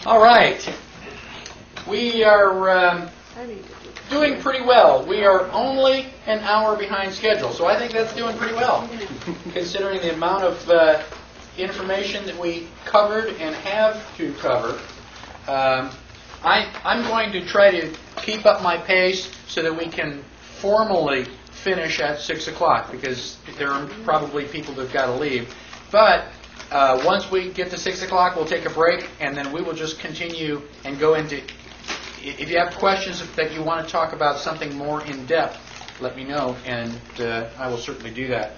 All right. We are doing pretty well. We are only an hour behind schedule, so I think that's doing pretty well, considering the amount of information that we covered and have to cover. I'm going to try to keep up my pace so that we can formally finish at 6 o'clock, because there are probably people that have got to leave. But once we get to 6 o'clock, we'll take a break, and then we will just continue and go into... If you have questions that you want to talk about something more in depth, let me know, and I will certainly do that.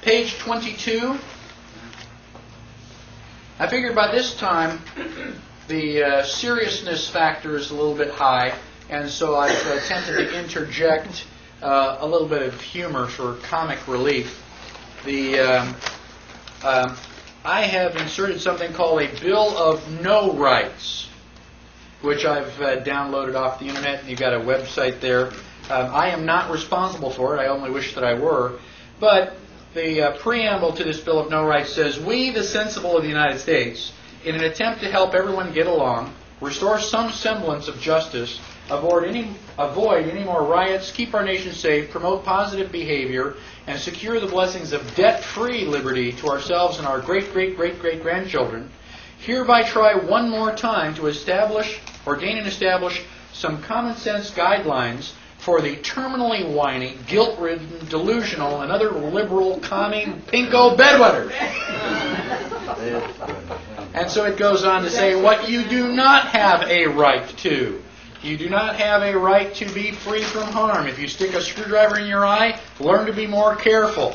Page 22. I figured by this time the seriousness factor is a little bit high, and so I've attempted to interject a little bit of humor for comic relief. I have inserted something called a Bill of No Rights, which I've downloaded off the internet, and you've got a website there. I am not responsible for it. I only wish that I were. But the preamble to this Bill of No Rights says, "We, the sensible of the United States, in an attempt to help everyone get along, restore some semblance of justice, avoid any more riots, keep our nation safe, promote positive behavior, and secure the blessings of debt-free liberty to ourselves and our great-great-great-great-grandchildren, hereby try one more time to ordain and establish some common sense guidelines for the terminally whiny, guilt-ridden, delusional, and other liberal, commie, pinko bedwetters." And so it goes on to say what you do not have a right to. You do not have a right to be free from harm. If you stick a screwdriver in your eye, learn to be more careful.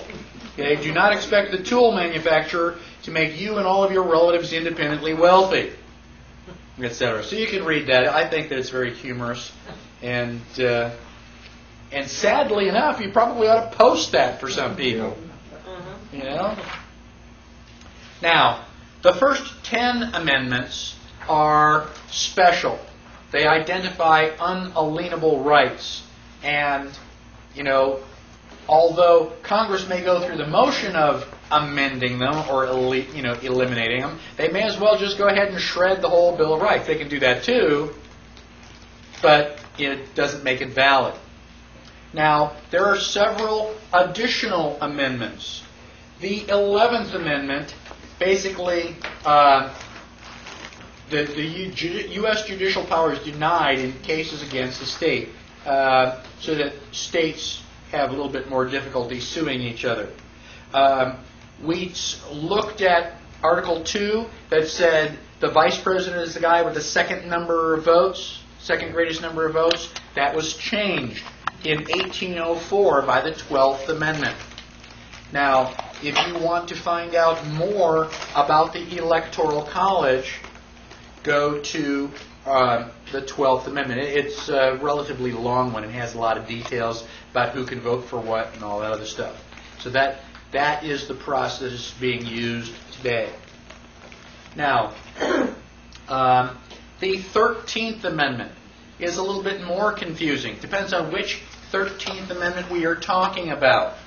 Okay? Do not expect the tool manufacturer to make you and all of your relatives independently wealthy, etc. So you can read that. I think that it's very humorous, and sadly enough, you probably ought to post that for some people. You know. Now, the first 10 amendments are special. They identify unalienable rights, and although Congress may go through the motion of amending them or eliminating them, they may as well just go ahead and shred the whole Bill of Rights. They can do that too, but it doesn't make it valid. Now, there are several additional amendments. The 11th Amendment basically, the U.S. judicial power is denied in cases against the state, so that states have a little bit more difficulty suing each other. We looked at Article 2 that said the vice president is the guy with the second number of votes, second greatest number of votes. That was changed in 1804 by the 12th Amendment. Now, if you want to find out more about the Electoral College, go to the 12th Amendment. It's a relatively long one. It has a lot of details about who can vote for what and all that other stuff. So that is the process being used today. Now, the 13th Amendment is a little bit more confusing. Depends on which 13th Amendment we are talking about.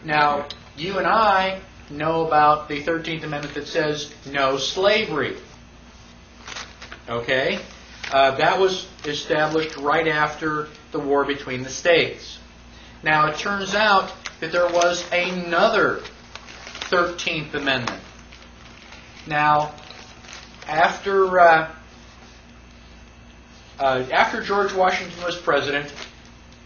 Now, you and I know about the 13th Amendment that says no slavery. Okay? That was established right after the war between the states. Now, it turns out that there was another 13th Amendment. Now, after George Washington was president,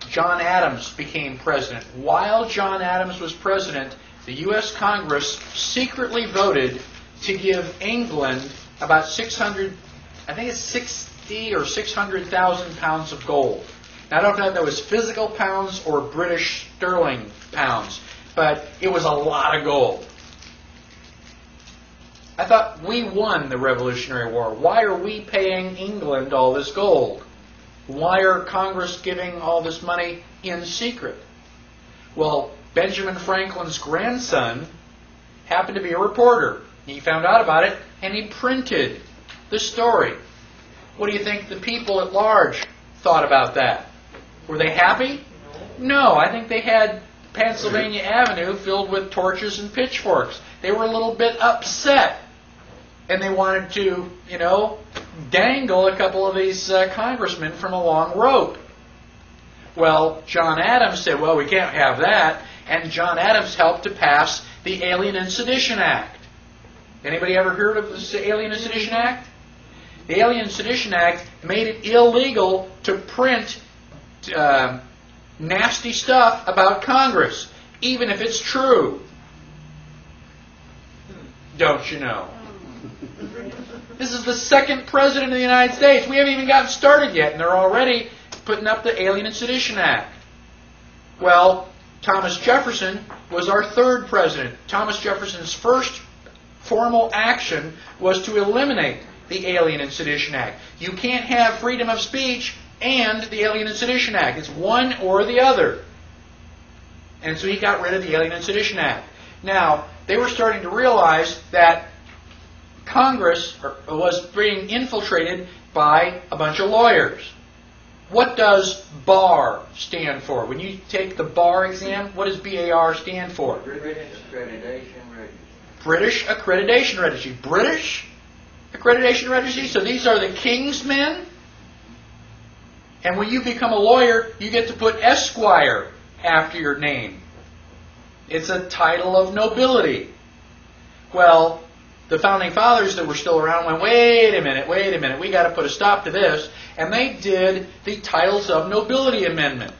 John Adams became president. While John Adams was president, the U.S. Congress secretly voted to give England about 60 or 600,000 pounds of gold. Now, I don't know if that was physical pounds or British sterling pounds, but it was a lot of gold. I thought, we won the Revolutionary War. Why are we paying England all this gold? Why are Congress giving all this money in secret? Well, Benjamin Franklin's grandson happened to be a reporter. He found out about it, and he printed the story. What do you think the people at large thought about that? Were they happy? No, I think they had Pennsylvania Avenue filled with torches and pitchforks. They were a little bit upset. And they wanted to, dangle a couple of these congressmen from a long rope. Well, John Adams said, well, we can't have that. And John Adams helped to pass the Alien and Sedition Act. Anybody ever heard of the Alien and Sedition Act? The Alien and Sedition Act made it illegal to print nasty stuff about Congress, even if it's true. Don't you know? This is the second president of the United States. We haven't even gotten started yet, and they're already putting up the Alien and Sedition Act. Well, Thomas Jefferson was our third president. Thomas Jefferson's first formal action was to eliminate the Alien and Sedition Act. You can't have freedom of speech and the Alien and Sedition Act. It's one or the other. And so he got rid of the Alien and Sedition Act. Now, they were starting to realize that Congress was being infiltrated by a bunch of lawyers. What does BAR stand for? When you take the BAR exam, what does BAR stand for? British Accreditation Registry. British Accreditation Registry. British Accreditation Registry? So these are the king's men? And when you become a lawyer, you get to put Esquire after your name. It's a title of nobility. Well, the Founding Fathers that were still around went, wait a minute, we got to put a stop to this. And they did the Titles of Nobility Amendment.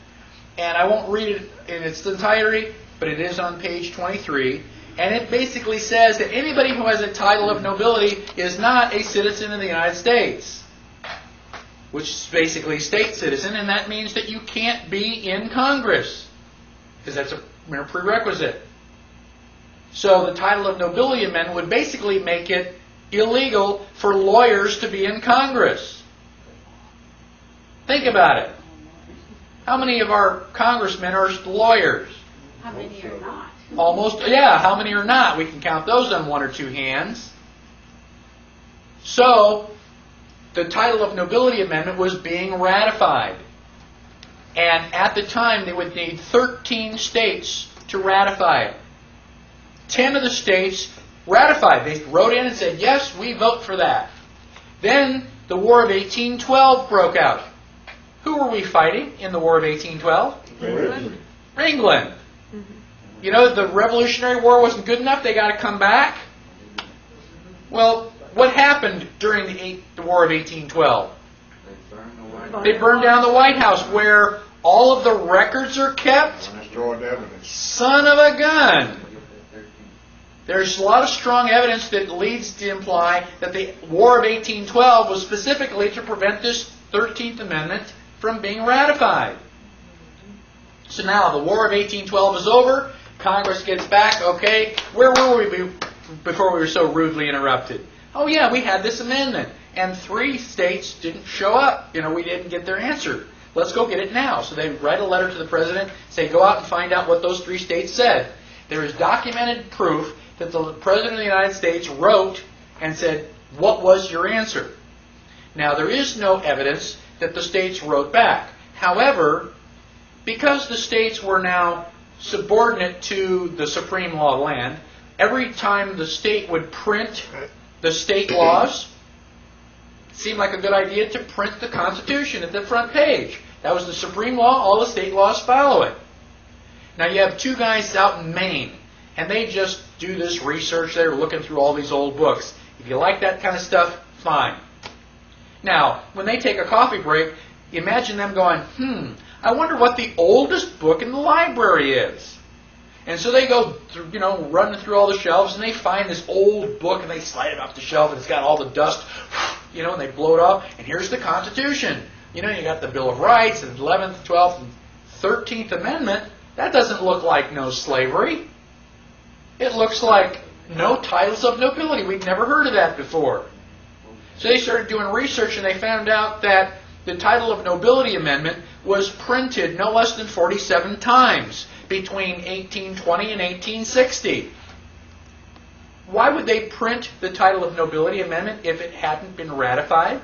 And I won't read it in its entirety, but it is on page 23. And it basically says that anybody who has a title of nobility is not a citizen of the United States, which is basically state citizen, and that means that you can't be in Congress, because that's a prerequisite. So the title of nobility amendment would basically make it illegal for lawyers to be in Congress. Think about it. How many of our congressmen are lawyers? How many are not? Almost, yeah, how many are not? We can count those on one or two hands. So, the title of nobility amendment was being ratified. And at the time, they would need 13 states to ratify it. 10 of the states ratified. They wrote in and said, yes, we vote for that. Then, the War of 1812 broke out. Who were we fighting in the War of 1812? England. You know, the Revolutionary War wasn't good enough. They got to come back. Well, what happened during the War of 1812? They burned down the White House, where all of the records are kept. Destroyed evidence. Son of a gun. There's a lot of strong evidence that leads to imply that the War of 1812 was specifically to prevent this 13th Amendment from being ratified. So now the War of 1812 is over. Congress gets back. Okay, where were we before we were so rudely interrupted? Oh yeah, we had this amendment. And 3 states didn't show up. We didn't get their answer. Let's go get it now. So they write a letter to the president, say go out and find out what those 3 states said. There is documented proof that the President of the United States wrote and said, what was your answer? Now, there is no evidence that the states wrote back. However, because the states were now subordinate to the supreme law of the land, every time the state would print the state laws, it seemed like a good idea to print the Constitution at the front page. That was the supreme law. All the state laws follow it. Now, you have 2 guys out in Maine, and they just do this research. They're looking through all these old books. If you like that kind of stuff, fine. Now, when they take a coffee break, imagine them going, I wonder what the oldest book in the library is. And so they go through, running through all the shelves, and they find this old book, and they slide it off the shelf, and it's got all the dust, and they blow it off, and here's the Constitution. You got the Bill of Rights, and the 11th, 12th, and 13th Amendment. That doesn't look like no slavery. It looks like no titles of nobility. We'd never heard of that before. So they started doing research, and they found out that the title of nobility amendment was printed no less than 47 times between 1820 and 1860. Why would they print the title of nobility amendment if it hadn't been ratified?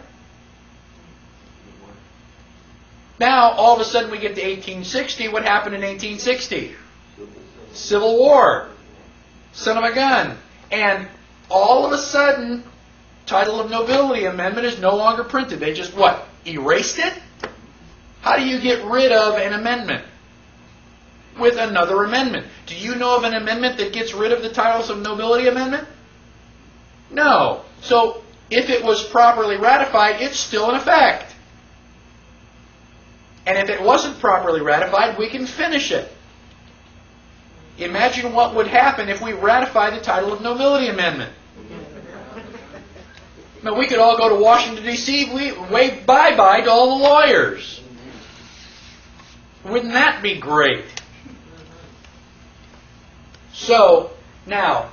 Now, all of a sudden we get to 1860. What happened in 1860? Civil War. Son of a gun. And all of a sudden, title of nobility amendment is no longer printed. They just, what, erased it? How do you get rid of an amendment? With another amendment. Do you know of an amendment that gets rid of the titles of nobility amendment? No. So, if it was properly ratified, it's still in effect. And if it wasn't properly ratified, we can finish it. Imagine what would happen if we ratified the title of nobility amendment. Now, we could all go to Washington, D.C., wave bye-bye to all the lawyers. Wouldn't that be great? So, now,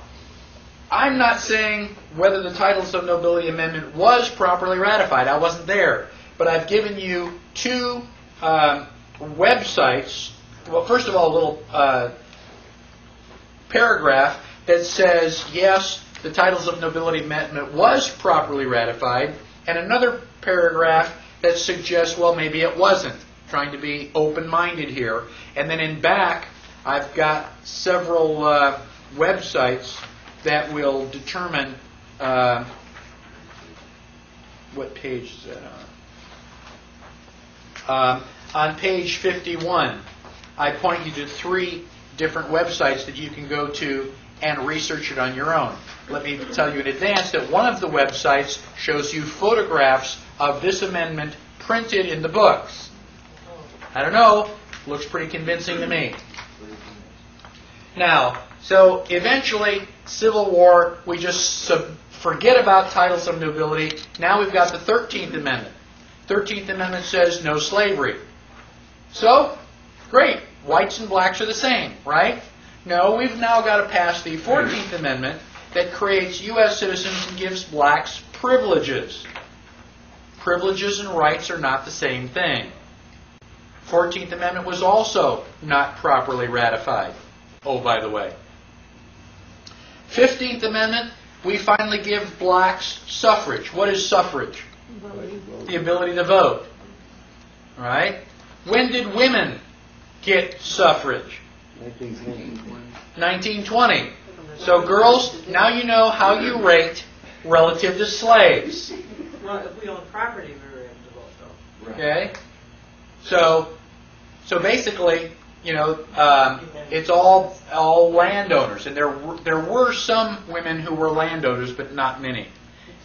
I'm not saying whether the titles of nobility amendment was properly ratified. I wasn't there. But I've given you two websites. Well, first of all, a little paragraph that says, yes, the titles of nobility amendment was properly ratified, and another paragraph that suggests, well, maybe it wasn't. Trying to be open-minded here. And then in back, I've got several websites that will determine what page is that on? On page 51, I point you to 3 different websites that you can go to and research it on your own. Let me tell you in advance that one of the websites shows you photographs of this amendment printed in the books. I don't know, looks pretty convincing to me. Now, so eventually, Civil War, we just forget about titles of nobility. Now we've got the 13th Amendment. 13th Amendment says no slavery. So, great, whites and blacks are the same, right? No, we've now got to pass the 14th Amendment that creates U.S. citizens and gives blacks privileges. Privileges and rights are not the same thing. 14th Amendment was also not properly ratified. Oh, by the way. 15th Amendment, we finally give blacks suffrage. What is suffrage? The ability to vote. All right? When did women get suffrage? 1920. So girls, now you know how you rate relative to slaves. Well, if we own property, we were able to vote, though. Okay? So basically, you know, it's all landowners, and there were some women who were landowners, but not many.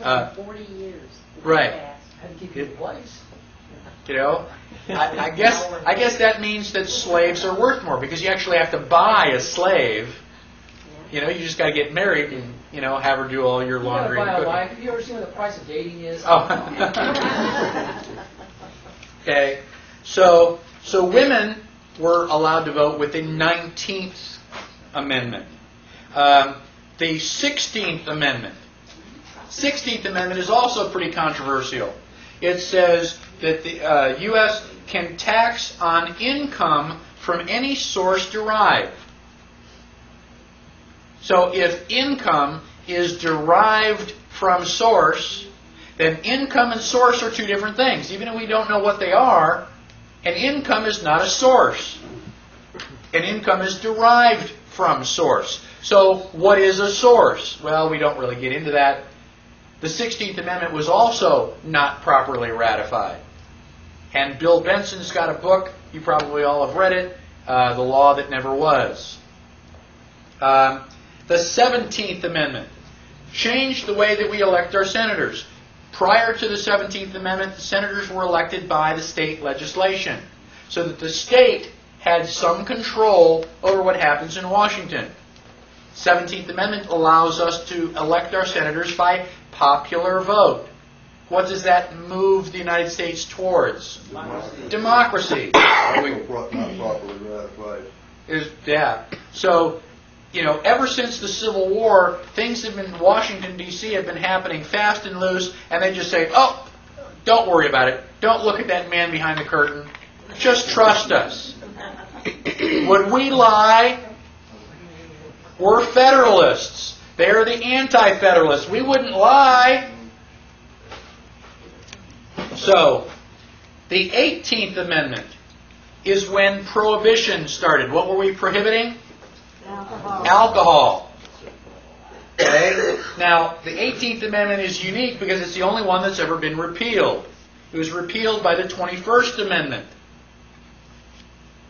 It took 40 years. Right. Had to keep your place. You know, I guess that means that slaves are worth more because you actually have to buy a slave. You know, you just got to get married and have her do all your laundry. You gotta buy and a cooking. wife. Have you ever seen what the price of dating is? Oh. Okay, so women were allowed to vote with the 19th Amendment. The 16th Amendment. 16th Amendment is also pretty controversial. It says that the U.S. can tax on income from any source derived. So if income is derived from source, then income and source are two different things. Even if we don't know what they are, an income is not a source. An income is derived from source. So what is a source? Well, we don't really get into that. The 16th Amendment was also not properly ratified. And Bill Benson's got a book, you probably all have read it, The Law That Never Was. The 17th Amendment changed the way that we elect our senators. Prior to the 17th Amendment, the senators were elected by the state legislation, so that the state had some control over what happens in Washington. 17th Amendment allows us to elect our senators by popular vote. What does that move the United States towards? Democracy. Not properly ratified. Yeah. So, ever since the Civil War, things have been, Washington, D.C. have been happening fast and loose, and they just say, oh, don't worry about it. Don't look at that man behind the curtain. Just trust us. When we lie, we're Federalists. They're the anti-Federalists. We wouldn't lie. So, the 18th Amendment is when Prohibition started. What were we prohibiting? Alcohol. Alcohol. Okay? Now, the 18th Amendment is unique because it's the only one that's ever been repealed. It was repealed by the 21st Amendment.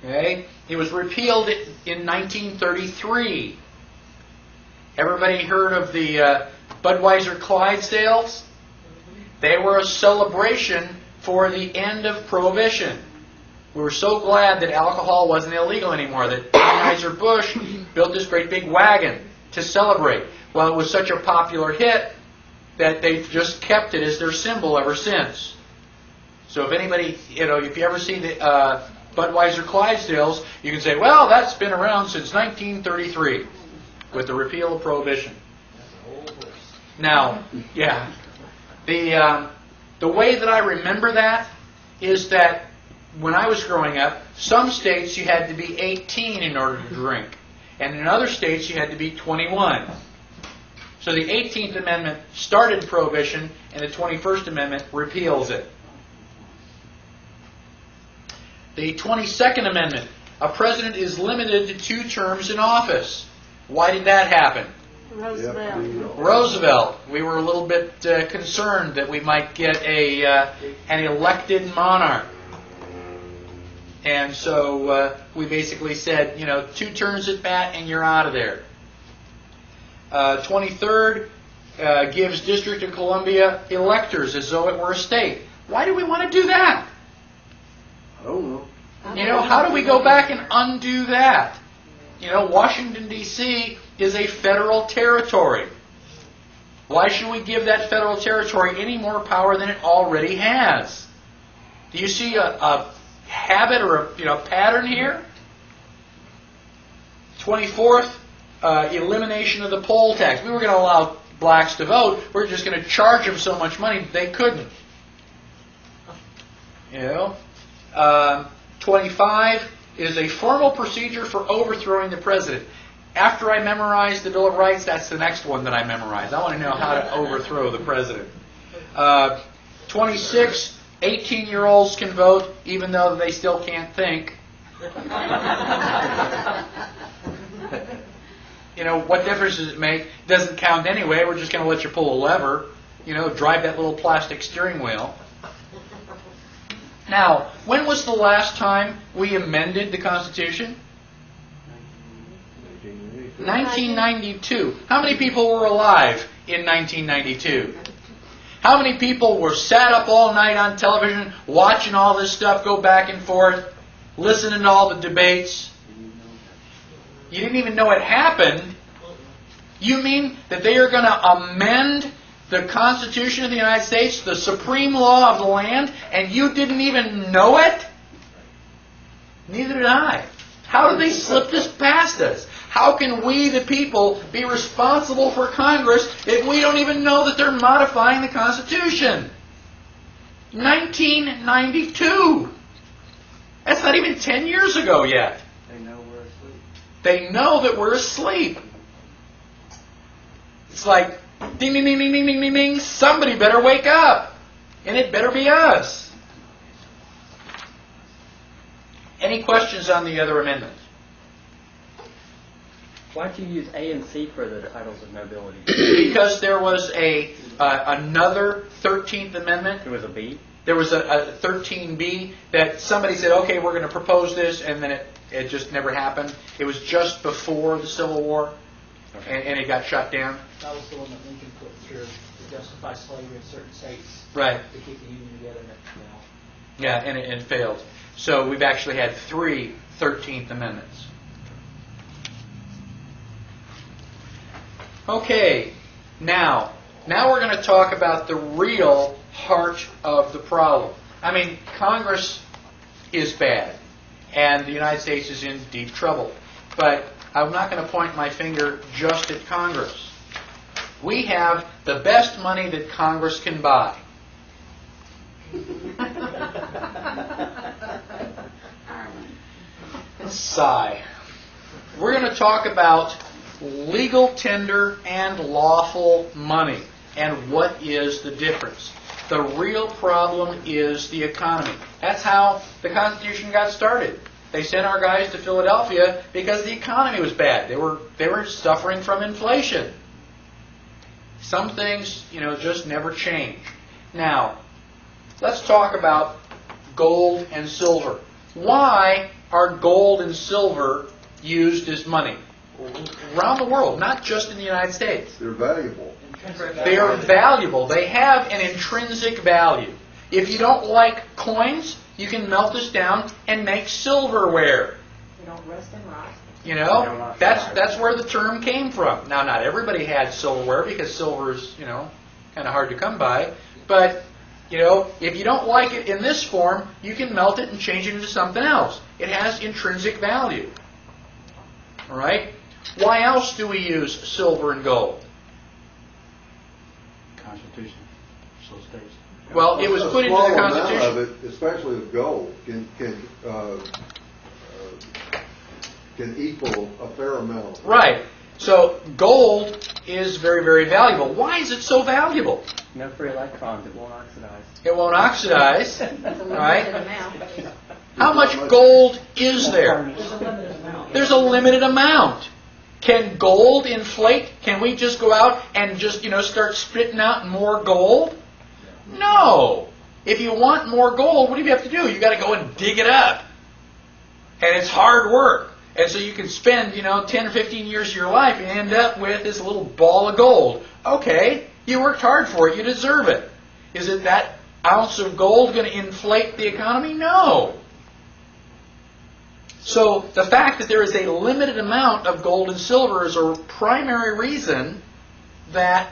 Okay? It was repealed in 1933. Everybody heard of the Budweiser Clydesdales? They were a celebration for the end of Prohibition. We were so glad that alcohol wasn't illegal anymore, that Anheuser-Busch built this great big wagon to celebrate. Well, it was such a popular hit that they've just kept it as their symbol ever since. So if anybody, if you ever see the Budweiser Clydesdales, you can say, well, that's been around since 1933 with the repeal of Prohibition. Now, yeah, the way that I remember that is that when I was growing up, some states you had to be 18 in order to drink, and in other states you had to be 21. So the 18th Amendment started Prohibition, and the 21st Amendment repeals it. The 22nd Amendment, a president is limited to 2 terms in office. Why did that happen? Roosevelt. We were a little bit concerned that we might get an elected monarch. And so we basically said, 2 turns at bat and you're out of there. 23rd gives District of Columbia electors as though it were a state. Why do we want to do that? I don't know. How do we go back and undo that? Washington, D.C. is a federal territory. Why should we give that federal territory any more power than it already has? Do you see a habit or a pattern here? 24th, elimination of the poll tax. We were going to allow blacks to vote. We're just going to charge them so much money they couldn't. 25 is a formal procedure for overthrowing the president. After I memorize the Bill of Rights, that's the next one that I memorize. I want to know how to overthrow the president. 26, 18-year-olds can vote even though they still can't think. What difference does it make? It doesn't count anyway. We're just going to let you pull a lever. Drive that little plastic steering wheel. Now, when was the last time we amended the Constitution? 1992. How many people were alive in 1992? How many people were sat up all night on television watching all this stuff go back and forth, listening to all the debates? You didn't even know it happened. You mean that they are going to amend the Constitution of the United States, the supreme law of the land, and you didn't even know it? Neither did I. How did they slip this past us? How can we, the people, be responsible for Congress if we don't even know that they're modifying the Constitution? 1992. That's not even 10 years ago yet. They know we're asleep. They know that we're asleep. It's like, ding, ding, ding, ding, ding, ding, ding, ding. Somebody better wake up. And it better be us. Any questions on the other amendments? Why don't you use A and C for the titles of nobility? Because there was another 13th Amendment. There was a B? There was a 13B that somebody said, okay, we're going to propose this, and then it just never happened. It was just before the Civil War, and it got shut down. That was the one that Lincoln put through to justify slavery in certain states. Right. To keep the Union together. Yeah, and it failed. So we've actually had 3 13th Amendments. Okay, now we're going to talk about the real heart of the problem. I mean, Congress is bad, and the United States is in deep trouble. But I'm not going to point my finger just at Congress. We have the best money that Congress can buy. Sigh. We're going to talk about legal tender and lawful money, and what is the difference. The real problem is the economy. That's how the Constitution got started. They sent our guys to Philadelphia because the economy was bad. They were suffering from inflation. Some things, just never change. Now, let's talk about gold and silver. Why are gold and silver used as money? Around the world, not just in the United States. They're valuable. They are valuable. They have an intrinsic value. If you don't like coins, you can melt this down and make silverware. They don't rust and rot. That's where the term came from. Now, not everybody had silverware because silver is, kind of hard to come by. But, if you don't like it in this form, you can melt it and change it into something else. It has intrinsic value. All right? Why else do we use silver and gold? Constitution. So states. Well, it was put into the Constitution. A small amount of it, especially with gold, can equal a fair amount. Right. So gold is very, very valuable. Why is it so valuable? No free electrons. It won't oxidize. It won't oxidize. That's a limited Right? amount. How much gold is there? There's a limited amount. There's a limited amount. Can gold inflate? Can we just go out and just, start spitting out more gold? No. If you want more gold, what do you have to do? You got to go and dig it up. And it's hard work. And so you can spend, 10 or 15 years of your life and end up with this little ball of gold. Okay, you worked hard for it. You deserve it. Is it that ounce of gold going to inflate the economy? No. So the fact that there is a limited amount of gold and silver is a primary reason that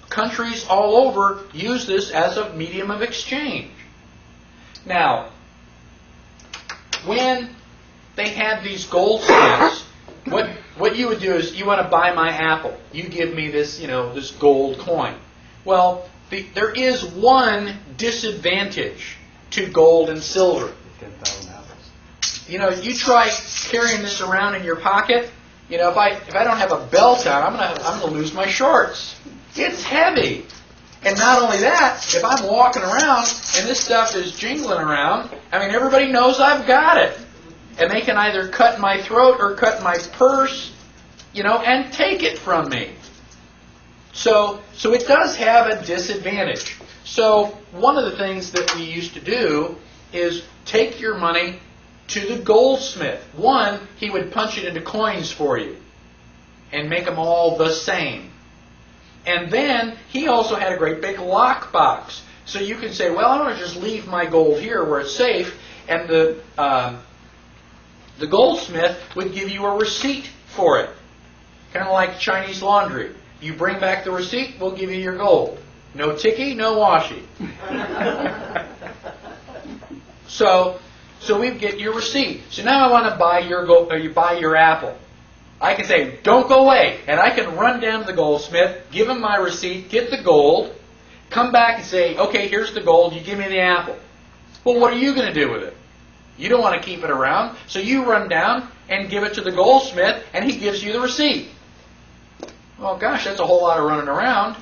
countries all over use this as a medium of exchange. Now, when they had these goldsmiths, what you would do is, you want to buy my apple. You give me this, this gold coin. Well, there is one disadvantage to gold and silver. 10,000 apples. You try carrying this around in your pocket. If I don't have a belt on, I'm gonna lose my shorts. It's heavy. And not only that, if I'm walking around and this stuff is jingling around, everybody knows I've got it. And they can either cut my throat or cut my purse, and take it from me. So it does have a disadvantage. So one of the things that we used to do is take your money to the goldsmith. One, he would punch it into coins for you and make them all the same. And then he also had a great big lock box. So you can say, well, I want to just leave my gold here where it's safe, and the goldsmith would give you a receipt for it. Kind of like Chinese laundry. You bring back the receipt, we'll give you your gold. No ticky, no washi. So we get your receipt. So now I want to buy your gold, or you buy your apple. I can say, don't go away. And I can run down to the goldsmith, give him my receipt, get the gold, come back and say, okay, here's the gold, you give me the apple. Well, what are you going to do with it? You don't want to keep it around, so you run down and give it to the goldsmith, and he gives you the receipt. Well, gosh, that's a whole lot of running around.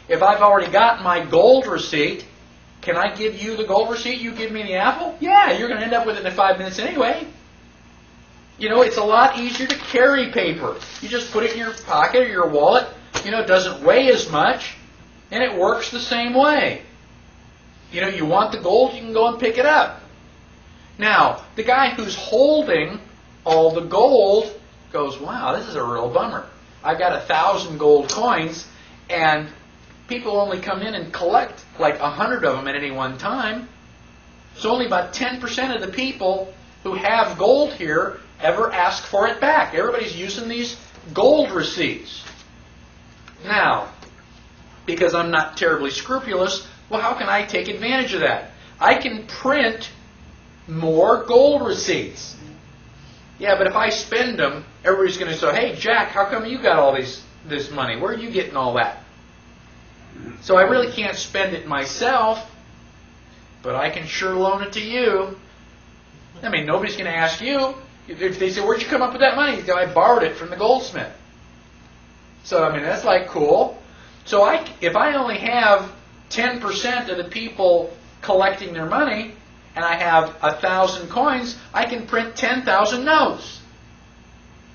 If I've already got my gold receipt, can I give you the gold receipt, you give me the apple? Yeah, you're going to end up with it in 5 minutes anyway. It's a lot easier to carry paper. You just put it in your pocket or your wallet. It doesn't weigh as much, and it works the same way. You want the gold, you can go and pick it up. Now, the guy who's holding all the gold goes, wow, this is a real bummer. I've got 1,000 gold coins, and people only come in and collect like 100 of them at any one time. So only about 10% of the people who have gold here ever ask for it back. Everybody's using these gold receipts. Now, because I'm not terribly scrupulous, well, how can I take advantage of that? I can print more gold receipts. Yeah, but if I spend them, everybody's going to say, hey, Jack, how come you got all this money? Where are you getting all that? So I really can't spend it myself, but I can sure loan it to you. Nobody's going to ask you. If they say, where'd you come up with that money? You go, I borrowed it from the goldsmith. So, that's like cool. So if I only have 10% of the people collecting their money, and I have 1,000 coins, I can print 10,000 notes.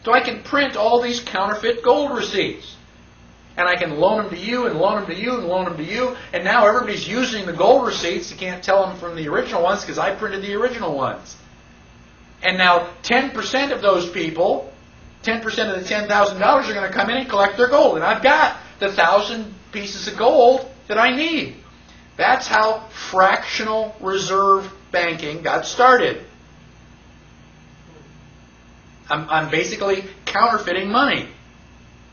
So I can print all these counterfeit gold receipts. and I can loan them to you and loan them to you and loan them to you, and now everybody's using the gold receipts. You can't tell them from the original ones because I printed the original ones. And now 10% of those people, 10% of the $10,000 are going to come in and collect their gold. And I've got the 1,000 pieces of gold that I need. That's how fractional reserve banking got started. I'm basically counterfeiting money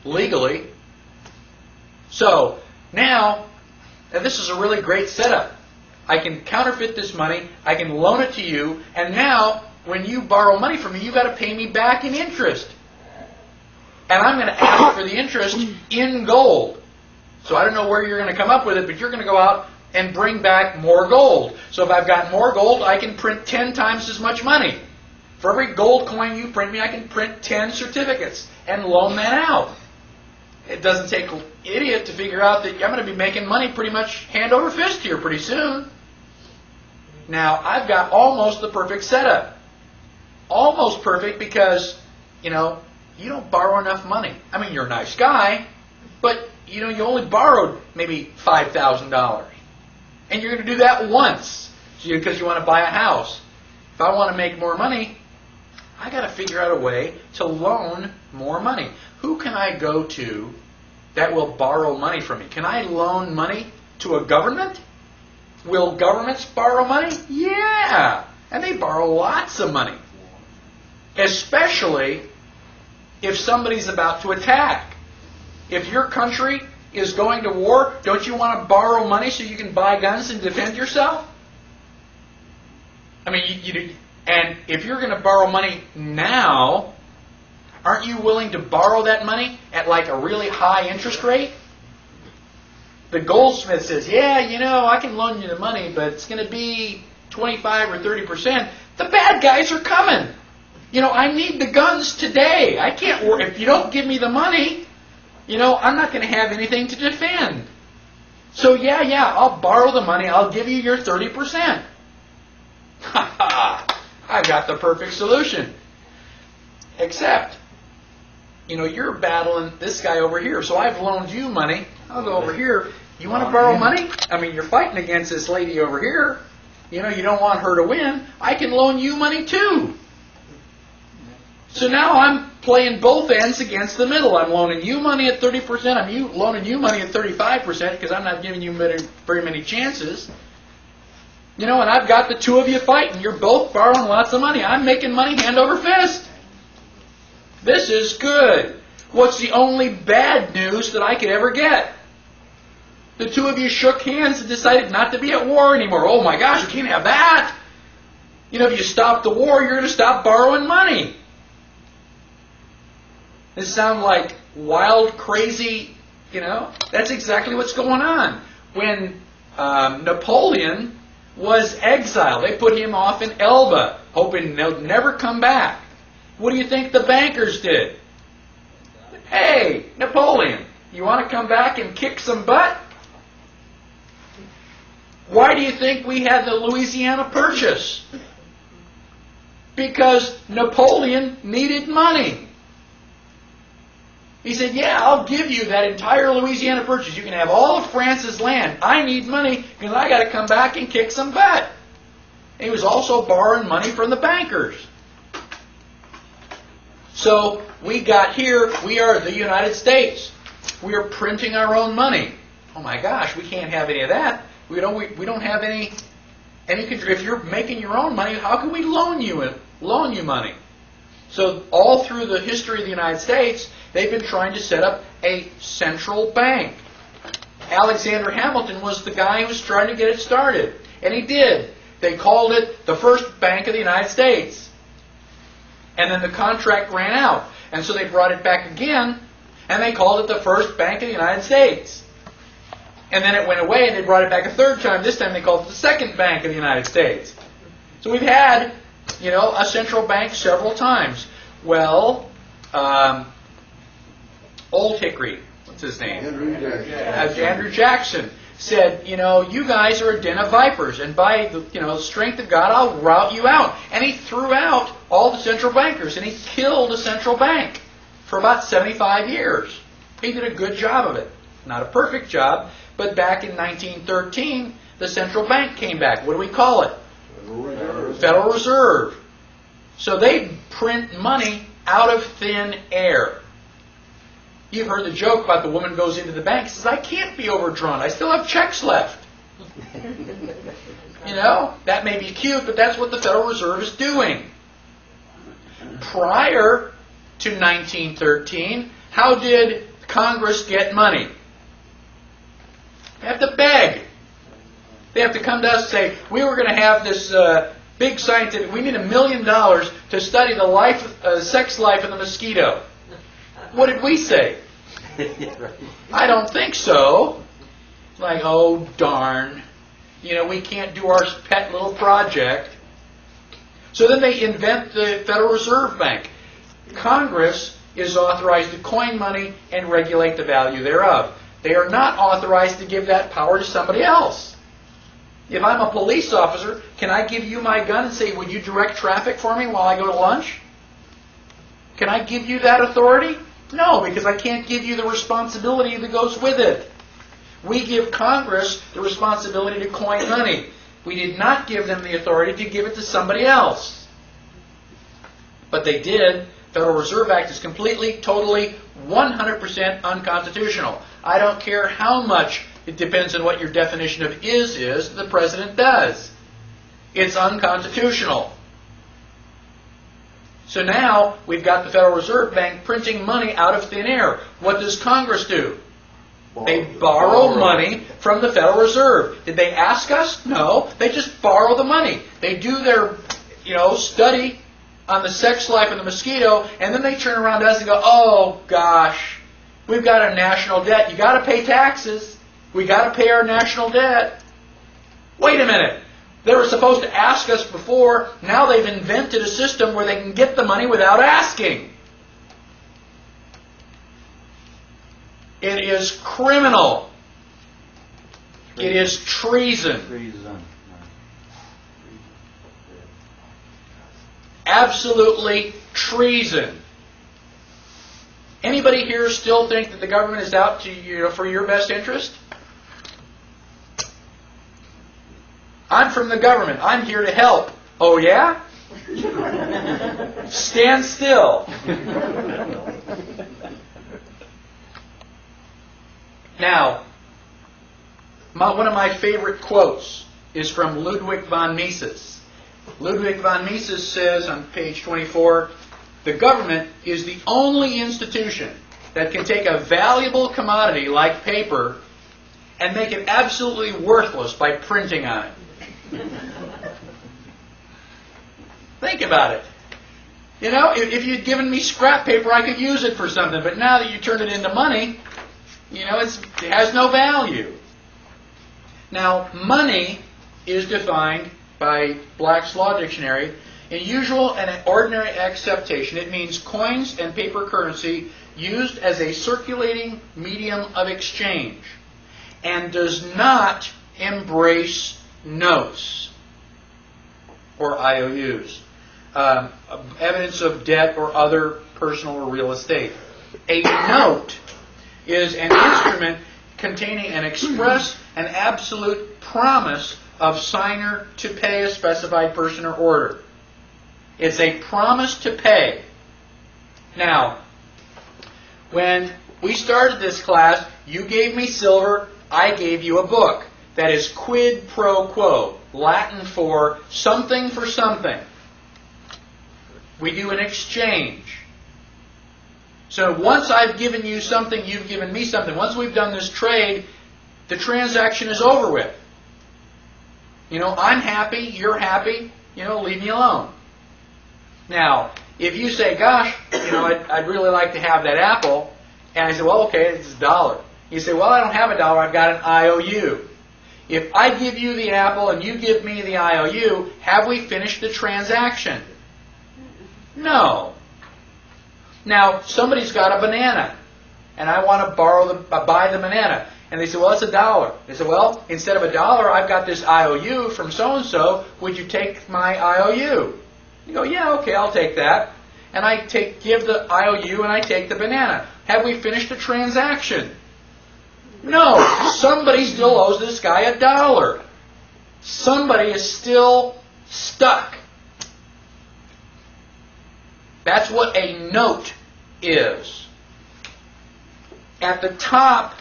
legally. So now this is a really great setup. I can counterfeit this money, I can loan it to you, and now when you borrow money from me, you've got to pay me back in interest. And I'm going to ask for the interest in gold. So I don't know where you're going to come up with it, but you're going to go out and bring back more gold. So if I've got more gold, I can print 10 times as much money. For every gold coin you print me, I can print 10 certificates and loan that out. It doesn't take an idiot to figure out that I'm going to be making money pretty much hand over fist here pretty soon. Now, I've got almost the perfect setup. Almost perfect because, you don't borrow enough money. I mean, you're a nice guy, but, you only borrowed maybe $5,000. And you're going to do that once because you want to buy a house. If I want to make more money, I got to figure out a way to loan more money. Who can I go to that will borrow money from me? Can I loan money to a government? Will governments borrow money? Yeah. And they borrow lots of money. Especially if somebody's about to attack. If your country is going to war, don't you want to borrow money so you can buy guns and defend yourself? I mean, and if you're going to borrow money now, aren't you willing to borrow that money at like a really high interest rate? The goldsmith says, yeah, I can loan you the money, but it's going to be 25 or 30%. The bad guys are coming. I need the guns today. I can't work. If you don't give me the money, I'm not going to have anything to defend. So yeah, I'll borrow the money. I'll give you your 30%. Ha ha! I've got the perfect solution. Except, you're battling this guy over here. So I've loaned you money. I'll go over here. You want to borrow money? I mean, you're fighting against this lady over here. You don't want her to win. I can loan you money too. So now I'm playing both ends against the middle. I'm loaning you money at 30%. I'm loaning you money at 35% because I'm not giving you very many chances. And I've got the two of you fighting. You're both borrowing lots of money. I'm making money hand over fist. This is good. What's the only bad news that I could ever get? The two of you shook hands and decided not to be at war anymore. Oh my gosh, you can't have that. If you stop the war, you're going to stop borrowing money. This sounds like wild, crazy, That's exactly what's going on. When Napoleon was exiled, they put him off in Elba, hoping he'll never come back. What do you think the bankers did? Hey, Napoleon, you want to come back and kick some butt? Why do you think we had the Louisiana Purchase? Because Napoleon needed money. He said, yeah, I'll give you that entire Louisiana Purchase. You can have all of France's land. I need money because I got to come back and kick some butt. And he was also borrowing money from the bankers. So we got here, we are the United States. We are printing our own money. Oh my gosh, we can't have any of that. We don't have any control. If you're making your own money, how can we loan you money? So all through the history of the United States, they've been trying to set up a central bank. Alexander Hamilton was the guy who was trying to get it started. And he did. They called it the First Bank of the United States. And then the contract ran out. And so they brought it back again, and they called it the First Bank of the United States. And then it went away, and they brought it back a third time. This time they called it the Second Bank of the United States. So we've had, a central bank several times. Well, Old Hickory, what's his name? Andrew Jackson said, you guys are a den of vipers, and by the strength of God, I'll rout you out. And he threw out all the central bankers, and he killed a central bank for about 75 years. He did a good job of it. Not a perfect job, but back in 1913, the central bank came back. What do we call it? Federal Reserve. So they print money out of thin air. You've heard the joke about the woman goes into the bank and says, I can't be overdrawn. I still have checks left. You know, that may be cute, but that's what the Federal Reserve is doing. Prior to 1913, how did Congress get money? They have to beg. They have to come to us and say, we were going to have this big scientific, we need $1 million to study the sex life of the mosquito. What did we say? I don't think so. Like, oh darn. You know, we can't do our pet little project. So then they invent the Federal Reserve Bank. Congress is authorized to coin money and regulate the value thereof. They are not authorized to give that power to somebody else. If I'm a police officer, can I give you my gun and say, would you direct traffic for me while I go to lunch? Can I give you that authority? No, because I can't give you the responsibility that goes with it. We give Congress the responsibility to coin money. We did not give them the authority to give it to somebody else. But they did. Federal Reserve Act is completely, totally, 100% unconstitutional. I don't care how much, it depends on what your definition of is, the president does. It's unconstitutional. So now we've got the Federal Reserve Bank printing money out of thin air. What does Congress do? They borrow money from the Federal Reserve. Did they ask us? No. They just borrow the money. They do their, study on the sex life of the mosquito, and then they turn around to us and go, oh gosh, we've got a national debt. You got to pay taxes. We got to pay our national debt. Wait a minute. They were supposed to ask us before. Now they've invented a system where they can get the money without asking. It is criminal. It is treason. Absolutely treason. Anybody here still think that the government is out to for your best interest? I'm from the government. I'm here to help. Oh yeah? Stand still. Now, one of my favorite quotes is from Ludwig von Mises. Ludwig von Mises says on page 24, the government is the only institution that can take a valuable commodity like paper and make it absolutely worthless by printing on it. Think about it. If you'd given me scrap paper, I could use it for something, but now that you turn it into money, it has no value. Now, money is defined by Black's Law Dictionary in usual and ordinary acceptation. It means coins and paper currency used as a circulating medium of exchange and does not embrace notes or IOUs, evidence of debt or other personal or real estate. A note is an instrument containing an express and absolute promise of signer to pay a specified person or order. It's a promise to pay. Now, when we started this class, you gave me silver, I gave you a book. That is quid pro quo, Latin for something for something. We do an exchange. So once I've given you something, you've given me something. Once we've done this trade, the transaction is over with. I'm happy, you're happy, leave me alone. Now, if you say, gosh, I'd really like to have that apple, and I say, well, okay, it's $1. You say, well, I don't have $1, I've got an IOU. If I give you the apple and you give me the IOU, have we finished the transaction? No. Now, somebody's got a banana, and I want to buy the banana. And they say, well, it's $1. They say, well, instead of $1, I've got this IOU from so-and-so. Would you take my IOU? You go, yeah, okay, I'll take that. and I give the IOU and I take the banana. Have we finished the transaction? No. Somebody still owes this guy $1. Somebody is still stuck. That's what a note is. At the top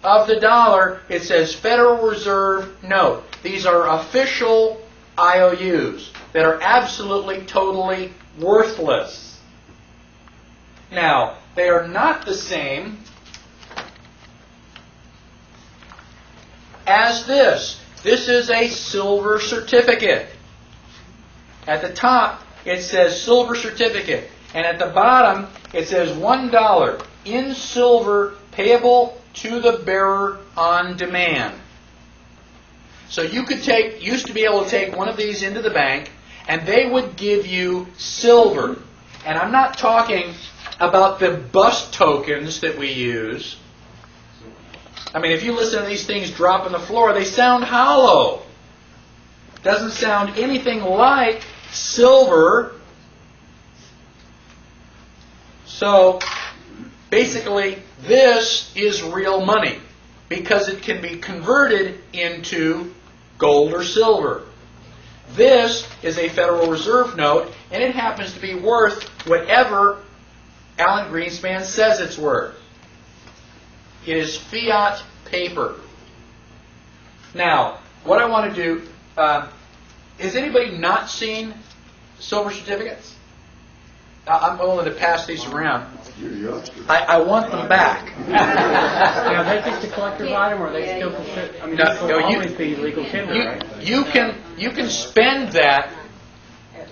of the dollar, it says Federal Reserve Note. These are official IOUs that are absolutely, totally worthless. Now, they are not the same as this. This is a silver certificate. At the top, it says silver certificate. And at the bottom, it says $1 in silver payable to the bearer on demand. So you could used to be able to take one of these into the bank, and they would give you silver. And I'm not talking about the bus tokens that we use. I mean, if you listen to these things drop on the floor, they sound hollow. Doesn't sound anything like silver. So, basically, this is real money because it can be converted into gold or silver. This is a Federal Reserve note, and it happens to be worth whatever Alan Greenspan says it's worth. It is fiat paper. Now, what I want to do, has anybody not seen silver certificates? I'm willing to pass these around. You're youngster. I want them back. Now, are they just a collector's item, or are they still considered? I mean, No, this will no, you- always be legal tender, right? You can spend that.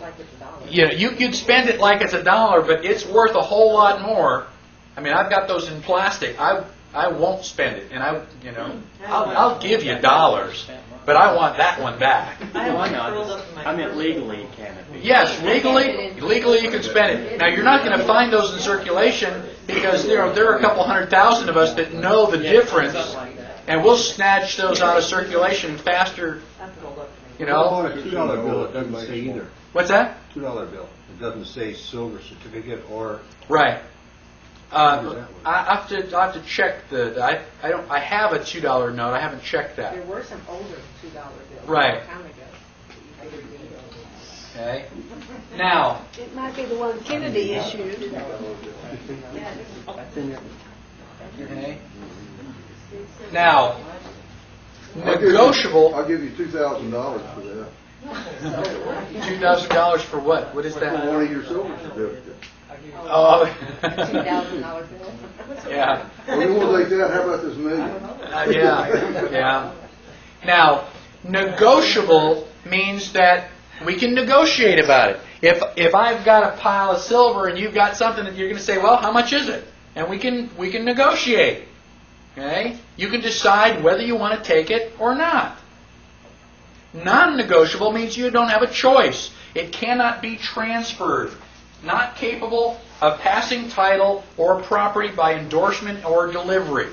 Like it's $1. You know, you could spend it like it's $1, but it's worth a whole lot more. I mean, I've got those in plastic. I won't spend it, and I'll give you dollars, but I want that one back. I Why have not? it rolled up in my I meant legally, can it be? Yes, legally you can spend it. Now you're not going to find those in circulation because there are a couple 100,000 of us that know the difference, and we'll snatch those out of circulation faster. That's rolled up in You How know, about a $2 bill? It doesn't say either. what's that? $2 bill. It doesn't say silver certificate or. Right. I have to check I have a $2 note. I haven't checked that. There were some older $2 bills. Right. A long time ago. that you could read. Okay. Now, It might be the one Kennedy issued. That's in there. okay. Now, negotiable. I'll give you $2,000 for that. $2,000 for what? What is For that? one of your silver certificates. Oh, $2,000 bill. yeah. Well, you want to take that? How about this million? Yeah. Now, negotiable means that we can negotiate about it. If I've got a pile of silver and you've got something that you're going to say, well, how much is it? And we can negotiate. Okay? You can decide whether you want to take it or not. Non-negotiable means you don't have a choice. It cannot be transferred. Not capable of passing title or property by endorsement or delivery.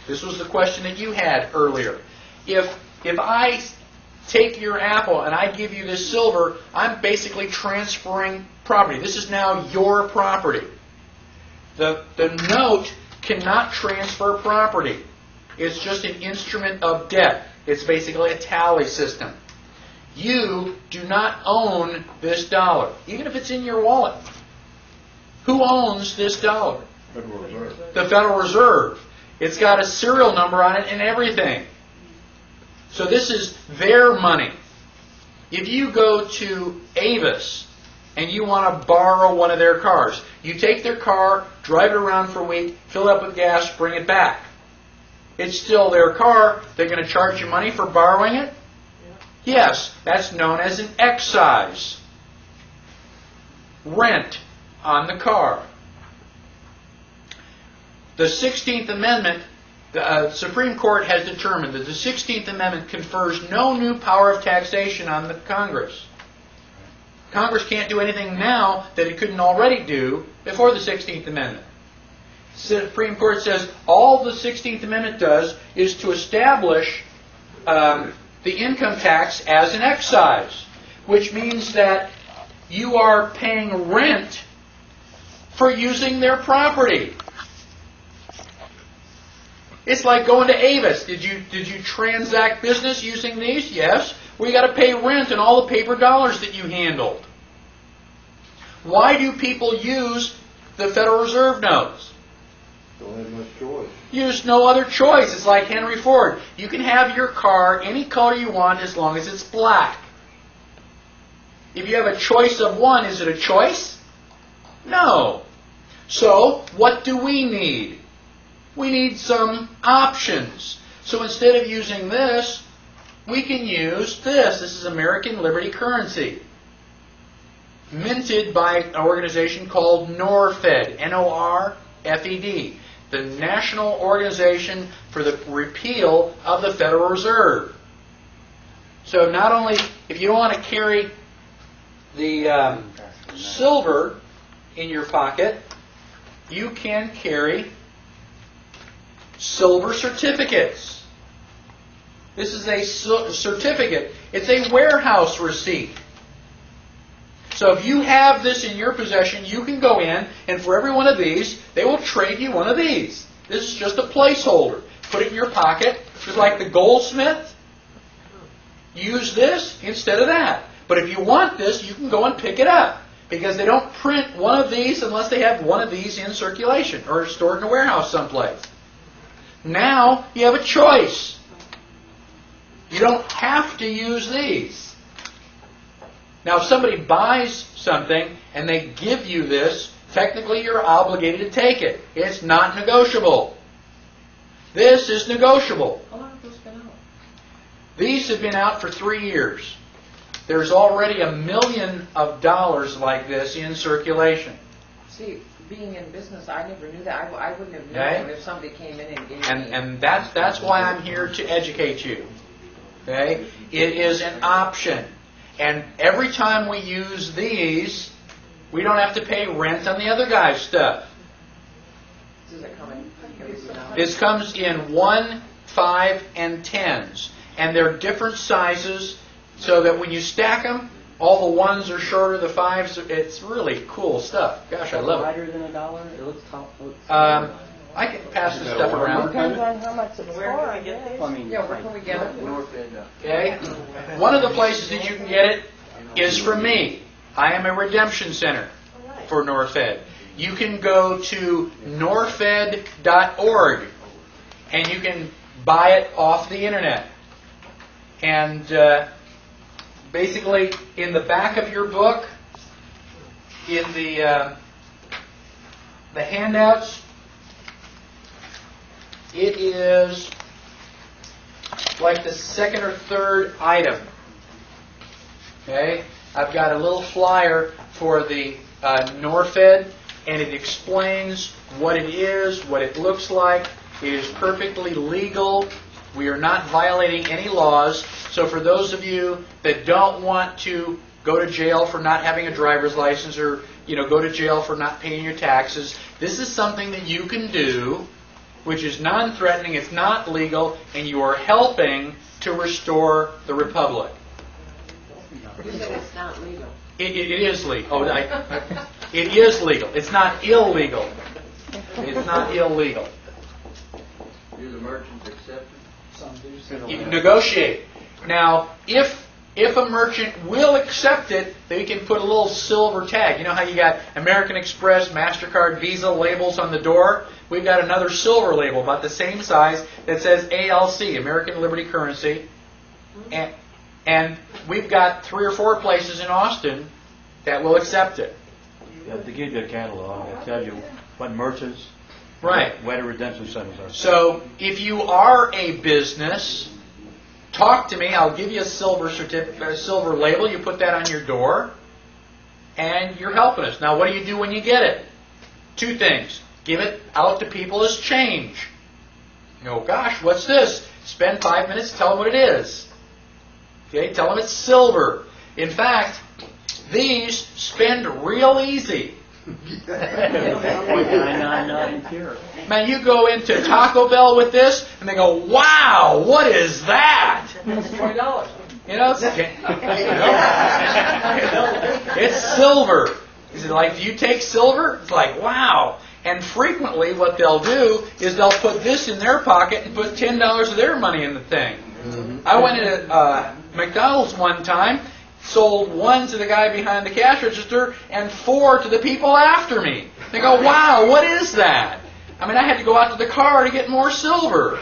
This was the question that you had earlier. If I take your apple and I give you this silver, I'm basically transferring property. This is now your property. The note cannot transfer property. It's just an instrument of debt. It's basically a tally system. You do not own this dollar, even if it's in your wallet. Who owns this dollar? Federal Reserve. The Federal Reserve. It's got a serial number on it and everything. So this is their money. If you go to Avis and you want to borrow one of their cars, you take their car, drive it around for a week, fill it up with gas, bring it back. It's still their car. They're going to charge you money for borrowing it? Yes, that's known as an excise. Rent on the car. The 16th Amendment, the Supreme Court has determined that the 16th Amendment confers no new power of taxation on the Congress. Congress can't do anything now that it couldn't already do before the 16th Amendment. The Supreme Court says all the 16th Amendment does is to establish the income tax as an excise, which means that you are paying rent for using their property. It's like going to Avis. Did you transact business using these? Yes. Well, you got to pay rent and all the paper dollars that you handled. Why do people use the Federal Reserve notes? Don't have much choice. Use no other choice. It's like Henry Ford. You can have your car any color you want as long as it's black. If you have a choice of one, is it a choice? No. So, what do we need? We need some options. So instead of using this, we can use this. This is American Liberty currency, minted by an organization called NORFED, N-O-R-F-E-D, the National Organization for the Repeal of the Federal Reserve. So not only, if you don't want to carry the silver in your pocket, you can carry silver certificates. This is a certificate. It's a warehouse receipt. So if you have this in your possession, you can go in, and for every one of these, they will trade you one of these. This is just a placeholder. Put it in your pocket, just like the goldsmith. Use this instead of that. But if you want this, you can go and pick it up, because they don't print one of these unless they have one of these in circulation or stored in a warehouse someplace. Now you have a choice. You don't have to use these. Now if somebody buys something and they give you this, technically you're obligated to take it. It's not negotiable. This is negotiable. How long have those been out? These have been out for 3 years. There's already $1 million like this in circulation. See, being in business, I never knew that. I wouldn't have Okay. known if somebody came in and gave me. And that's why I'm here to educate you. Okay? It is an option. And every time we use these, we don't have to pay rent on the other guy's stuff. Does it come in? This comes in 1, 5, and 10s. And they're different sizes, so that when you stack them, all the 1s are shorter, the 5s, it's really cool stuff. Gosh, I love it. Lighter than $1. It looks top. I can pass this stuff around. Depends on how much it's Where for, do I I get guess. I mean, Yeah, where can we get it? Okay? One of the places that you can get it is from me. I am a redemption center for NorFed. You can go to norfed.org and you can buy it off the internet. And basically, in the back of your book, in the handouts, it is like the second or third item. Okay, I've got a little flyer for the NorFed, and it explains what it is, what it looks like. It is perfectly legal. We are not violating any laws. So for those of you that don't want to go to jail for not having a driver's license, or go to jail for not paying your taxes, this is something that you can do, which is non-threatening, it's not legal, and you are helping to restore the republic. You said it's not legal. It is legal. It is legal. It's not illegal. It's not illegal. Do the merchants accept it? Some do. You negotiate. Now, if a merchant will accept it, they can put a little silver tag. You know how you got American Express, MasterCard, Visa labels on the door? We've got another silver label about the same size that says ALC, American Liberty Currency. And we've got 3 or 4 places in Austin that will accept it. Yeah, they give you a catalog. They tell you what merchants, Right. where the redemption centers are. So if you are a business, talk to me. I'll give you a silver certificate, a silver label. You put that on your door, and you're helping us. Now, what do you do when you get it? 2 things. Give it out to people as change. Gosh, what's this? Spend 5 minutes, tell them what it is. Okay, tell them it's silver. In fact, these spend real easy. $0.999 pure. Man, you go into Taco Bell with this, and they go, "Wow, what is that?" It's $20. You know, it's silver. Is it like, do you take silver? It's like, wow. And frequently what they'll do is they'll put this in their pocket and put $10 of their money in the thing. I went into McDonald's one time, sold 1 to the guy behind the cash register and 4 to the people after me. They go, wow, what is that? I mean, I had to go out to the car to get more silver.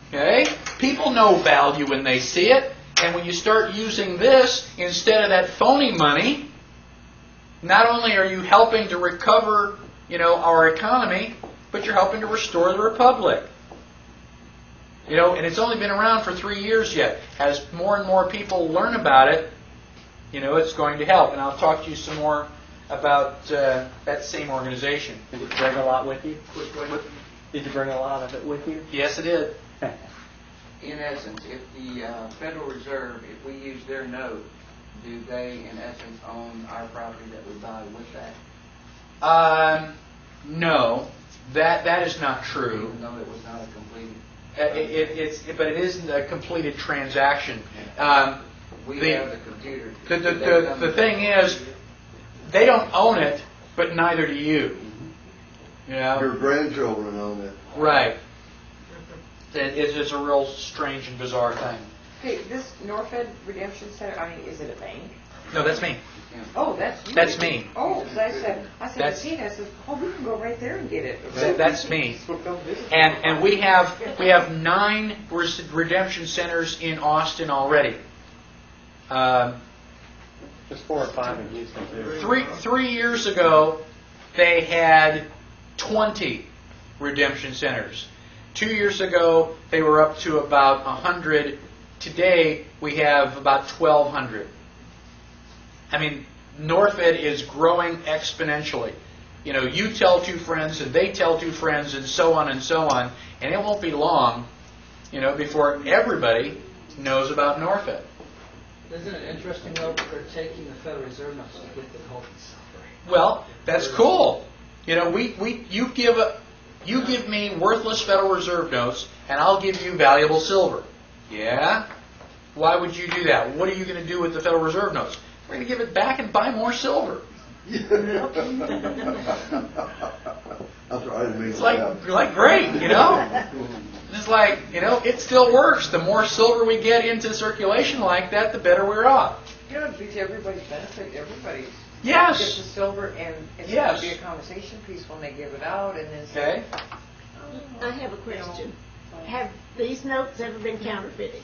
Okay? People know value when they see it. And when you start using this instead of that phony money, not only are you helping to recover, our economy, but you're helping to restore the republic. And it's only been around for 3 years yet. As more and more people learn about it, it's going to help. And I'll talk to you some more about that same organization. Did you bring a lot with you? Did you bring a lot of it with you? Yes, it did. In essence, if the Federal Reserve, if we use their note, do they, in essence, own our property that we buy with that? No, that is not true. Even though it was not a completed... But it isn't a completed transaction. We have the computer. The thing is, they don't own it, but neither do you. Your grandchildren own it. Right. It's a real strange and bizarre thing. Hey, this Norfed Redemption Center, is it a bank? No, that's me. Oh, that's you. That's me. Oh, because I said, That's- Tina, I said, we can go right there and get it. That's me. And we have 9 redemption centers in Austin already. There's 4 or 5 in Houston, too. 3 years ago, they had 20 redemption centers. 2 years ago, they were up to about 100. Today, we have about 1,200. I mean, Norfed is growing exponentially. You tell 2 friends, and they tell 2 friends, and so on, and it won't be long, before everybody knows about Norfed. Isn't it interesting, though, that they're taking the Federal Reserve notes to get the gold and silver? Well, that's cool. You give me worthless Federal Reserve notes, and I'll give you valuable silver. Yeah? Why would you do that? What are you going to do with the Federal Reserve notes? We're going to give it back and buy more silver. That's right. I didn't mean It's to like laugh. great, It's like, it still works. The more silver we get into circulation like that, the better we're off. It'd be to everybody's benefit. Everybody Yes. gets the silver, and it's Yes. going to be a conversation piece when they give it out, and then Okay? I have a question. Have these notes ever been counterfeited?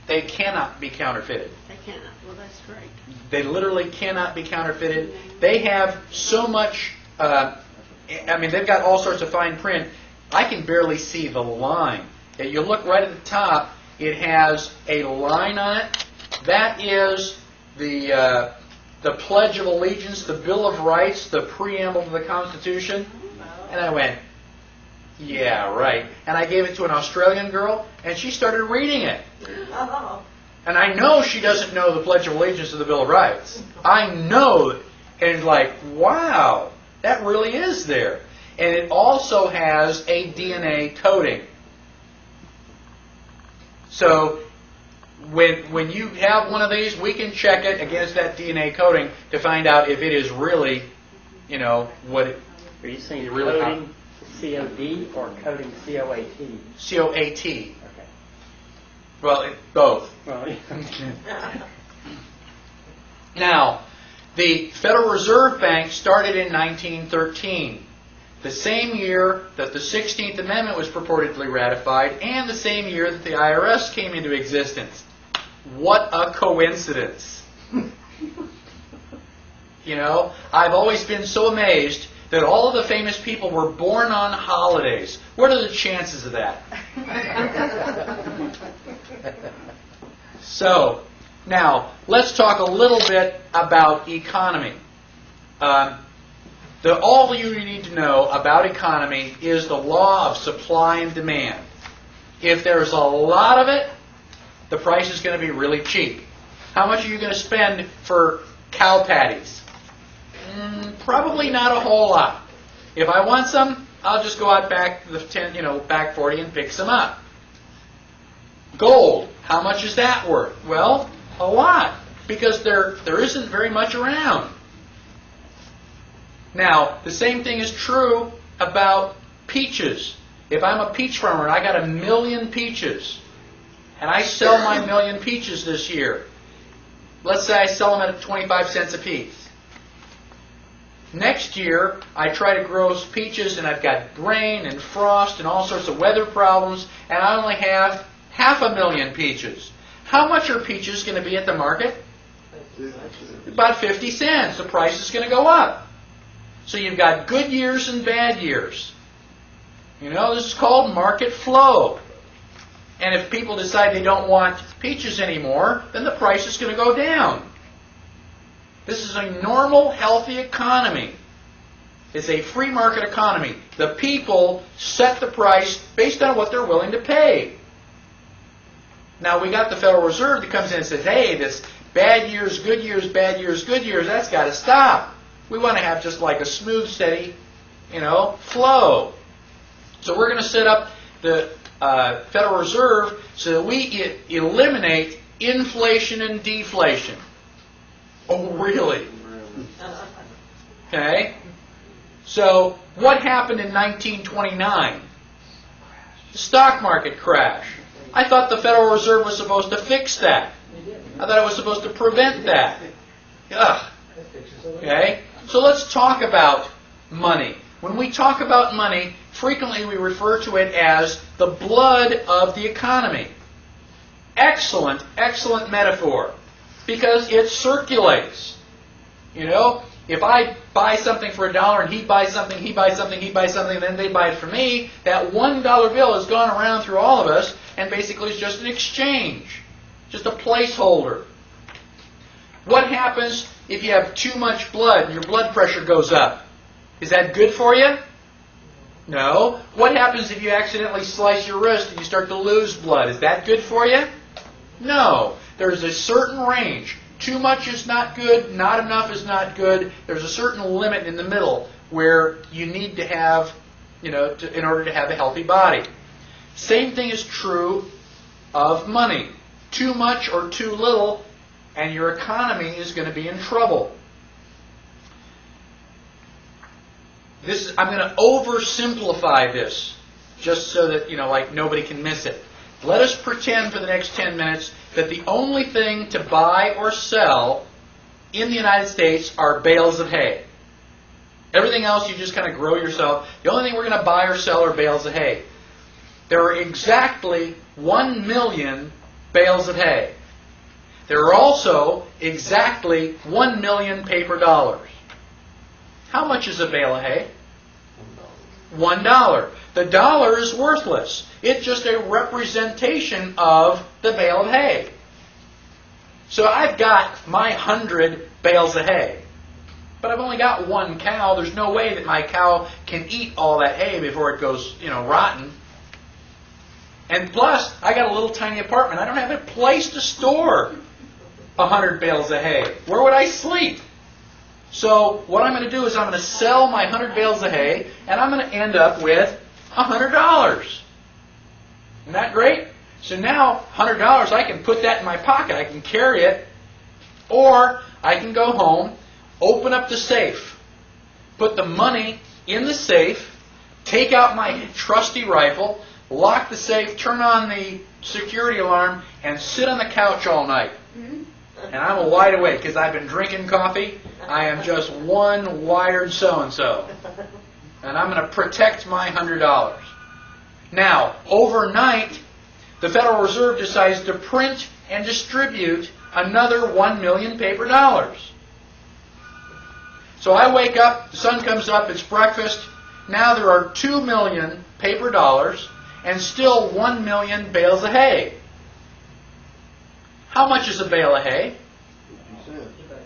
They cannot be counterfeited. They cannot. Well, that's great. They literally cannot be counterfeited. They have so much, they've got all sorts of fine print. I can barely see the line. If you look right at the top, it has a line on it. That is the Pledge of Allegiance, the Bill of Rights, the preamble to the Constitution. And I went, yeah, right. And I gave it to an Australian girl, and she started reading it. And I know she doesn't know the Pledge of Allegiance to the Bill of Rights. I know it. And it's like, wow, that really is there. And it also has a DNA coding. So when you have one of these, we can check it against that DNA coding to find out if it is really, what it Are you saying really coding COD or coding COAT? COAT. Okay. Well, both. Well, Now, the Federal Reserve Bank started in 1913, the same year that the 16th Amendment was purportedly ratified, and the same year that the IRS came into existence. What a coincidence. I've always been so amazed that all of the famous people were born on holidays. What are the chances of that? So, now, let's talk a little bit about economy. All you need to know about economy is the law of supply and demand. If there's a lot of it, the price is going to be really cheap. How much are you going to spend for cow patties? Probably not a whole lot. If I want some, I'll just go out back to the back 40 and pick some up. Gold. How much is that worth? Well, a lot, because there isn't very much around. Now, the same thing is true about peaches. If I'm a peach farmer and I got 1 million peaches, and I sell my 1 million peaches this year, let's say I sell them at 25 cents a piece. Next year, I try to grow peaches, and I've got rain and frost and all sorts of weather problems, and I only have 500,000 peaches. How much are peaches going to be at the market? About 50 cents. The price is going to go up. So you've got good years and bad years. You know, this is called market flow. And if people decide they don't want peaches anymore, then the price is going to go down. This is a normal, healthy economy. It's a free market economy. The people set the price based on what they're willing to pay. Now, we got the Federal Reserve that comes in and says, hey, this bad years, good years, bad years, good years, that's got to stop. We want to have just like a smooth, steady, flow. So we're going to set up the Federal Reserve so that we eliminate inflation and deflation. Oh, really? Okay. So what happened in 1929? The stock market crash. I thought the Federal Reserve was supposed to fix that. I thought it was supposed to prevent that. Ugh. Okay? So let's talk about money. When we talk about money, frequently we refer to it as the blood of the economy. Excellent, excellent metaphor. Because it circulates. If I buy something for $1 and he buys something, he buys something, he buys something, and then they buy it for me, that $1 bill has gone around through all of us and basically is just an exchange. Just a placeholder. What happens if you have too much blood and your blood pressure goes up? Is that good for you? No. What happens if you accidentally slice your wrist and you start to lose blood? Is that good for you? No. There's a certain range. Too much is not good, not enough is not good. There's a certain limit in the middle where you need to have, in order to have a healthy body. Same thing is true of money. Too much or too little, and your economy is going to be in trouble. I'm going to oversimplify this, just so that, nobody can miss it. Let us pretend for the next 10 minutes that the only thing to buy or sell in the United States are bales of hay. Everything else you just kind of grow yourself. The only thing we're going to buy or sell are bales of hay. There are exactly 1 million bales of hay. There are also exactly 1 million paper dollars. How much is a bale of hay? $1. The dollar is worthless. It's just a representation of the bale of hay. So I've got my 100 bales of hay. But I've only got 1 cow. There's no way that my cow can eat all that hay before it goes, rotten. And plus, I got a little tiny apartment. I don't have a place to store 100 bales of hay. Where would I sleep? So what I'm going to do is I'm going to sell my 100 bales of hay, and I'm going to end up with $100. Isn't that great? So now, $100, I can put that in my pocket. I can carry it. Or I can go home, open up the safe, put the money in the safe, take out my trusty rifle, lock the safe, turn on the security alarm, and sit on the couch all night. And I'm wide awake because I've been drinking coffee. I am just one wired so-and-so. And I'm going to protect my $100. Now, overnight, the Federal Reserve decides to print and distribute another 1 million paper dollars. So I wake up, the sun comes up, it's breakfast. Now there are 2 million paper dollars and still 1 million bales of hay. How much is a bale of hay? 50 cents.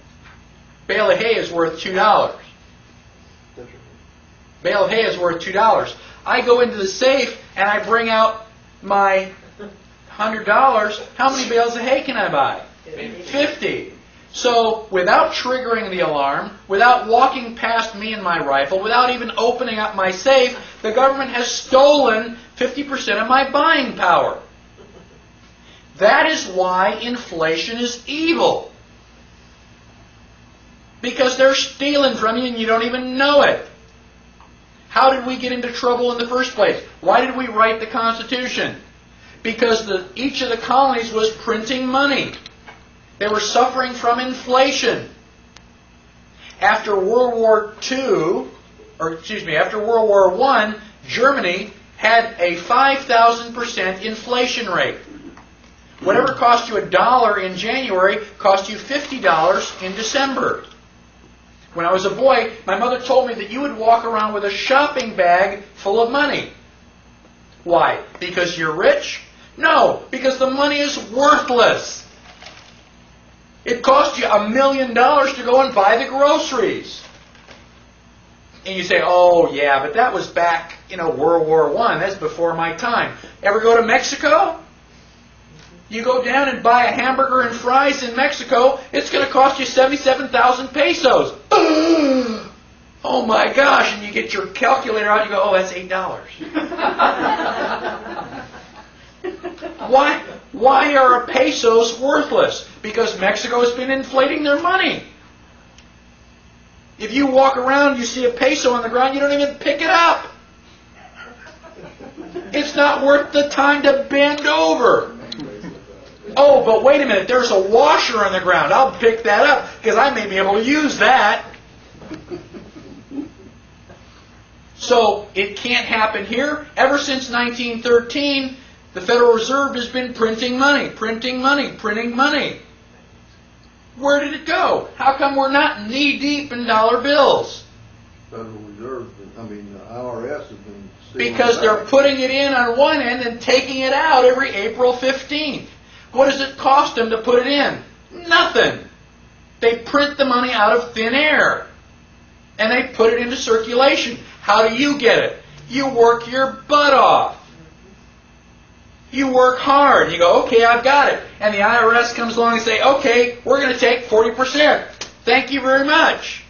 Bale of hay is worth $2. Bale of hay is worth $2. I go into the safe and I bring out my $100. How many bales of hay can I buy? 50. So without triggering the alarm, without walking past me and my rifle, without even opening up my safe, the government has stolen 50% of my buying power. That is why inflation is evil. Because they're stealing from you and you don't even know it. How did we get into trouble in the first place? Why did we write the Constitution? Because each of the colonies was printing money. They were suffering from inflation. After World War I, Germany had a 5,000% inflation rate. Whatever cost you $1 in January cost you $50 in December. When I was a boy, my mother told me that you would walk around with a shopping bag full of money. Why? Because you're rich? No, because the money is worthless. It cost you $1 million to go and buy the groceries. And you say, oh yeah, but that was back, World War I. That's before my time. Ever go to Mexico? You go down and buy a hamburger and fries in Mexico, it's going to cost you 77,000 pesos. Oh my gosh, and you get your calculator out and you go, oh, that's $8. Why are pesos worthless? Because Mexico has been inflating their money. If you walk around, you see a peso on the ground, you don't even pick it up. It's not worth the time to bend over. Oh, but wait a minute, there's a washer on the ground. I'll pick that up because I may be able to use that. So it can't happen here. Ever since 1913, the Federal Reserve has been printing money, printing money, printing money. Where did it go? How come we're not knee-deep in dollar bills? Federal Reserve, the IRS has been... Because they're putting it in on one end and taking it out every April 15th. What does it cost them to put it in? Nothing. They print the money out of thin air. And they put it into circulation. How do you get it? You work your butt off. You work hard. You go, okay, I've got it. And the IRS comes along and say, okay, we're going to take 40%. Thank you very much.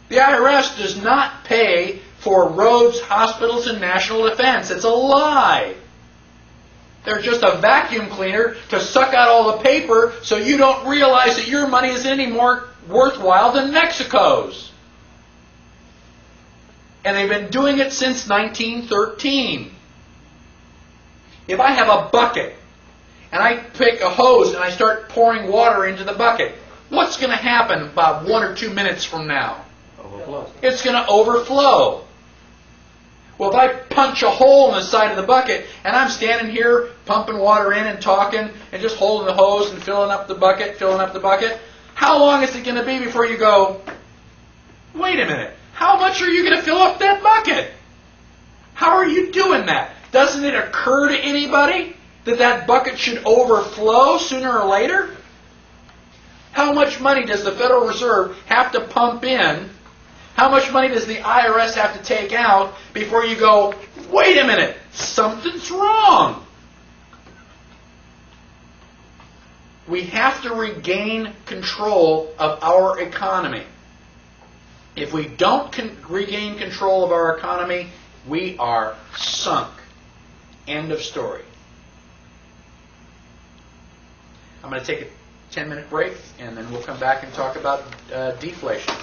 The IRS does not pay for roads, hospitals, and national defense. It's a lie. They're just a vacuum cleaner to suck out all the paper so you don't realize that your money isn't any more worthwhile than Mexico's. And they've been doing it since 1913. If I have a bucket and I pick a hose and I start pouring water into the bucket, what's going to happen about 1 or 2 minutes from now? Overflow. It's going to overflow. Well, if I punch a hole in the side of the bucket and I'm standing here pumping water in and talking and just holding the hose and filling up the bucket, how long is it going to be before you go, wait a minute, how much are you going to fill up that bucket? How are you doing that? Doesn't it occur to anybody that that bucket should overflow sooner or later? How much money does the Federal Reserve have to pump in? How much money does the IRS have to take out before you go, wait a minute, something's wrong? We have to regain control of our economy. If we don't regain control of our economy, we are sunk. End of story. I'm going to take a 10-minute break, and then we'll come back and talk about deflation.